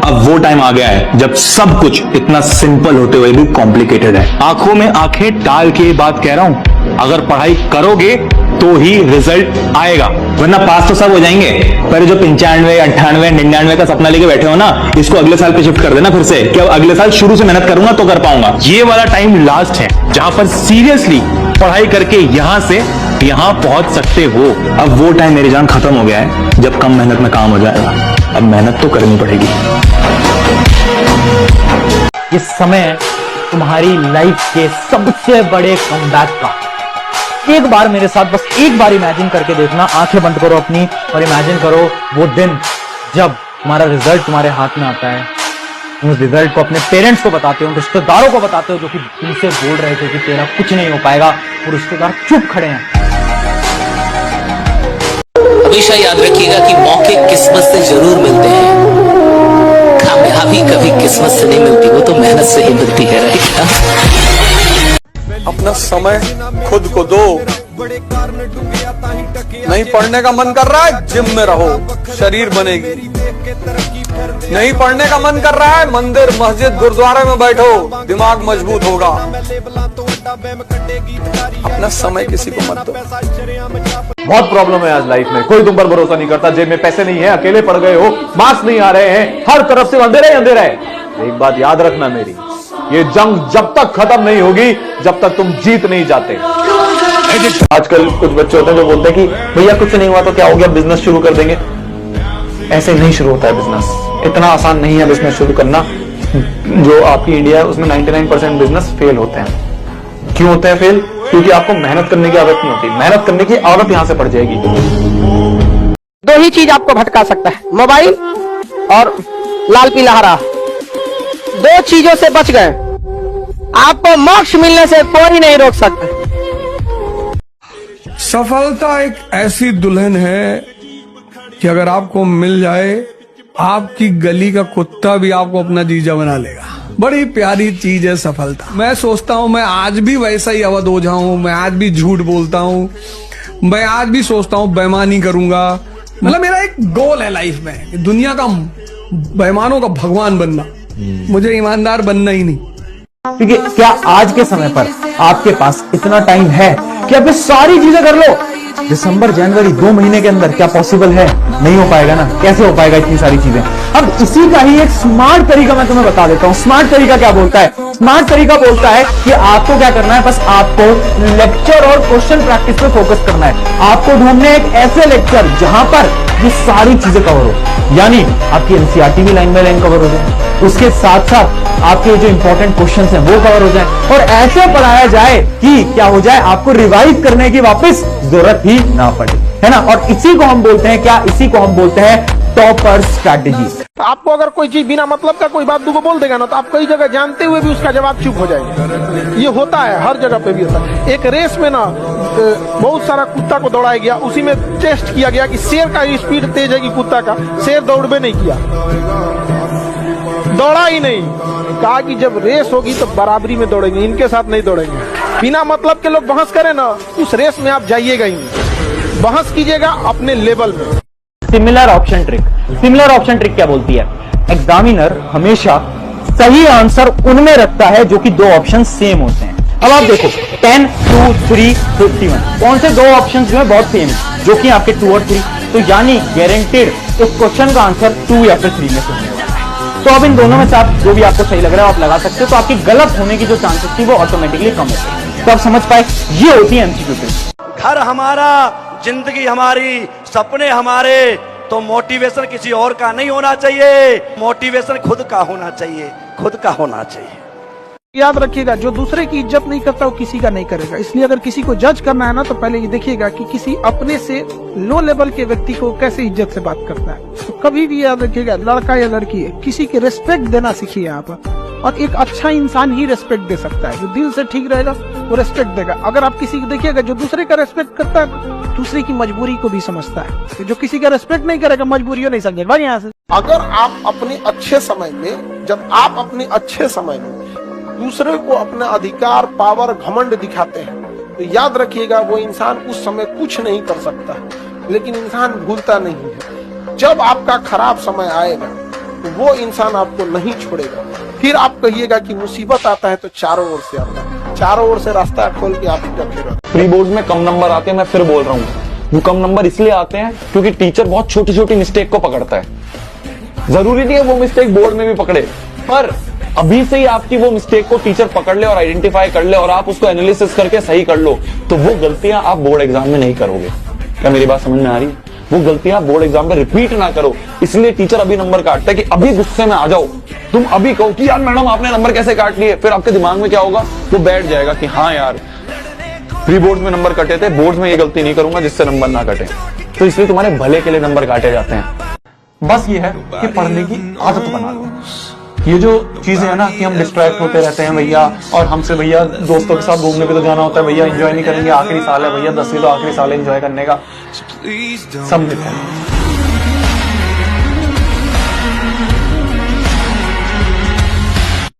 अब वो टाइम आ गया है जब सब कुछ इतना सिंपल होते हुए भी कॉम्प्लिकेटेड है। आंखों में आंखें डाल के बात कह रहा हूं, अगर पढ़ाई करोगे तो ही रिजल्ट आएगा, वरना पास तो सब हो जाएंगे। पर जो 95, 98, 99 का सपना लेके बैठे हो ना, इसको अगले साल पे शिफ्ट कर देना फिर से, कि अब अगले साल शुरू से मेहनत करूंगा तो कर पाऊंगा। ये वाला टाइम लास्ट है जहां पर सीरियसली पढ़ाई करके यहां से यहां पहुंच सकते हो। अब वो टाइम मेरी जान खत्म हो गया है जब कम मेहनत में काम हो जाएगा। अब मेहनत तो करनी पड़ेगी। ये समय है तुम्हारी लाइफ के सबसे बड़े कमबैक का। एक बार मेरे साथ बस एक बार इमेजिन करके देखना, आंखें बंद करो अपनी और इमेजिन करो वो दिन जब तुम्हारा रिजल्ट तुम्हारे हाथ में आता है। तुम उस रिजल्ट को अपने पेरेंट्स को बताते हो, रिश्तेदारों को बताते हो जो कि तुमसे बोल रहे थे कि तेरा कुछ नहीं हो पाएगा, और रिश्तेदार चुप खड़े हैं। हमेशा याद रखिएगा कि मौके किस्मत से जरूर मिलते हैं, कामयाबी कभी किस्मत से नहीं मिलती, वो तो मेहनत से ही मिलती है। अपना समय खुद को दो। नहीं पढ़ने का मन कर रहा है, जिम में रहो, शरीर बनेगी। नहीं पढ़ने का मन कर रहा है, मंदिर मस्जिद गुरुद्वारे में बैठो, दिमाग मजबूत होगा। अपना समय किसी को मत दो। बहुत प्रॉब्लम है आज लाइफ में, कोई तुम पर भरोसा नहीं करता, जेब में पैसे नहीं है, अकेले पड़ गए हो, मार्क्स नहीं आ रहे हैं, हर तरफ से अंधेरा ही अंधेरा है। एक बात याद रखना मेरी, ये जंग जब तक खत्म नहीं होगी जब तक तुम जीत नहीं जाते। आजकल कुछ बच्चे होते हैं जो बोलते हैं कि भैया कुछ नहीं हुआ तो क्या हो गया, बिजनेस शुरू कर देंगे। ऐसे नहीं शुरू होता है बिजनेस, इतना आसान नहीं है बिजनेस शुरू करना। जो आपकी इंडिया है उसमें 99% बिजनेस फेल होते हैं। क्यों होते हैं फेल? क्योंकि आपको मेहनत करने की आदत नहीं होती। मेहनत करने की आदत यहां से पड़ जाएगी। दो ही चीज आपको भटका सकता है, मोबाइल और लाल पीला हरा। दो चीजों से बच गए, आपको मोक्ष मिलने से कोई नहीं रोक सकता। सफलता एक ऐसी दुल्हन है कि अगर आपको मिल जाए, आपकी गली का कुत्ता भी आपको अपना जीजा बना लेगा। बड़ी प्यारी चीज है सफलता। मैं सोचता हूँ मैं आज भी वैसा ही अवध हो जाऊं, मैं आज भी झूठ बोलता हूँ, मैं आज भी सोचता हूँ बेईमानी करूंगा। मतलब मेरा एक गोल है लाइफ में, दुनिया का बेईमानों का भगवान बनना, मुझे ईमानदार बनना ही नहीं। क्योंकि क्या आज के समय पर आपके पास इतना टाइम है कि आप ये सारी चीजें कर लो? दिसंबर जनवरी 2 महीने के अंदर क्या पॉसिबल है? नहीं हो पाएगा ना। कैसे हो पाएगा इतनी सारी चीजें? अब इसी का ही एक स्मार्ट तरीका मैं तुम्हें बता देता हूं। स्मार्ट तरीका क्या बोलता है? स्मार्ट तरीका बोलता है कि आपको क्या करना है, बस आपको लेक्चर और क्वेश्चन प्रैक्टिस पे फोकस करना है। आपको ढूंढने एक ऐसे लेक्चर जहां पर ये सारी चीजें कवर हो, यानी आपकी एनसीईआरटी भी लाइन बाय लाइन कवर हो जाए, उसके साथ साथ आपके जो इंपॉर्टेंट क्वेश्चंस हैं वो कवर हो जाए, और ऐसे पढ़ाया जाए कि क्या हो जाए, आपको रिवाइज करने की वापस जरूरत ही ना पड़े, है ना। और इसी को हम बोलते हैं क्या? इसी को हम बोलते हैं टॉपर स्ट्रैटेजी। आपको अगर कोई चीज बिना मतलब का कोई बात दूगो बोल देगा ना, तो आप कई जगह जानते हुए भी उसका जवाब चुप हो जाएंगे। ये होता है, हर जगह पे भी होता है। एक रेस में ना बहुत सारा कुत्ता को दौड़ाया गया, उसी में टेस्ट किया गया कि शेर का स्पीड तेज है कि कुत्ता का। शेर दौड़बे नहीं किया, दौड़ा ही नहीं। कहा कि जब रेस होगी तो बराबरी में दौड़ेंगे, इनके साथ नहीं दौड़ेंगे। बिना मतलब के लोग बहस करें ना, उस रेस में आप जाइएगा ही नहीं। बहस कीजिएगा अपने लेवल में। Similar option trick. Similar option trick क्या बोलती है? एग्जामिनर हमेशा सही आंसर उनमें रखता है जो कि दो ऑप्शन सेम होते हैं। अब आप देखो 10, 2, 3, 51, कौन से दो ऑप्शन जो है बहुत सेम है, जो कि आपके 2 और 3, तो यानी गारंटेड उस क्वेश्चन का आंसर 2 या फिर 3 में से होने वाला है। तो अब इन दोनों में से आप जो भी आपको सही लग रहा है आप लगा सकते हो, तो आपकी गलत होने की जो चांसेस थी वो ऑटोमेटिकली कम होते हैं। तो आप समझ पाए, ये होती है एमसीक्यू ट्रिक। घर हमारा, जिंदगी हमारी, सपने हमारे, तो मोटिवेशन किसी और का नहीं होना चाहिए, मोटिवेशन खुद का होना चाहिए, खुद का होना चाहिए। याद रखिएगा, जो दूसरे की इज्जत नहीं करता वो किसी का नहीं करेगा। इसलिए अगर किसी को जज करना है ना, तो पहले ये देखिएगा कि किसी अपने से लो लेवल के व्यक्ति को कैसे इज्जत से बात करता है। तो कभी भी याद रखिएगा, लड़का या लड़की है, किसी के रिस्पेक्ट देना सीखिए यहाँ पर। और एक अच्छा इंसान ही रेस्पेक्ट दे सकता है, जो दिल से ठीक रहेगा वो रेस्पेक्ट देगा। अगर आप किसी को देखिएगा जो दूसरे का रेस्पेक्ट करता है, दूसरे की मजबूरी को भी समझता है। जो किसी का रेस्पेक्ट नहीं करेगा, मजबूरियों नहीं समझेगा। यहाँ से अगर आप अपने अच्छे समय में, जब आप अपने अच्छे समय में दूसरे को अपना अधिकार, पावर, घमंड दिखाते हैं, तो याद रखिएगा वो इंसान उस समय कुछ नहीं कर सकता है, लेकिन इंसान भूलता नहीं है। जब आपका खराब समय आएगा, तो वो इंसान आपको नहीं छोड़ेगा। फिर आप कहिएगा कि मुसीबत आता है तो चारों ओर से आता है, चारों ओर से रास्ता खोल के आप डटे रहते। प्री बोर्ड में कम नंबर आते हैं, मैं फिर बोल रहा हूँ वो कम नंबर इसलिए आते हैं क्योंकि टीचर बहुत छोटी छोटी मिस्टेक को पकड़ता है। जरूरी नहीं है वो मिस्टेक बोर्ड में भी पकड़े, पर अभी से ही आपकी वो मिस्टेक को टीचर पकड़ ले और आइडेंटिफाई कर ले और आप उसको एनालिसिस करके सही कर लो, तो वो गलतियां आप बोर्ड एग्जाम में नहीं करोगे। क्या मेरी बात समझ में आ रही है? वो गलतियां बोर्ड एग्जाम में रिपीट ना करो, इसलिए टीचर अभी नंबर काटता है कि अभी गुस्से में आ जाओ, तुम अभी कहो कि यार मैडम आपने नंबर कैसे काट लिए, फिर आपके दिमाग में क्या होगा, वो बैठ जाएगा कि हाँ यार प्री बोर्ड में नंबर कटे थे, बोर्ड में ये गलती नहीं करूंगा जिससे नंबर ना कटे, तो इसलिए तुम्हारे भले के लिए नंबर काटे जाते हैं। बस ये है कि पढ़ने की आदत बना लो। ये जो चीजें है ना कि हम डिस्ट्रैक्ट होते रहते हैं भैया, और हमसे भैया दोस्तों के साथ घूमने पे तो जाना होता है भैया, एंजॉय नहीं करेंगे, आखिरी साल है भैया, 10वीं तो आखिरी साल है एंजॉय करने का, सब मिलता है।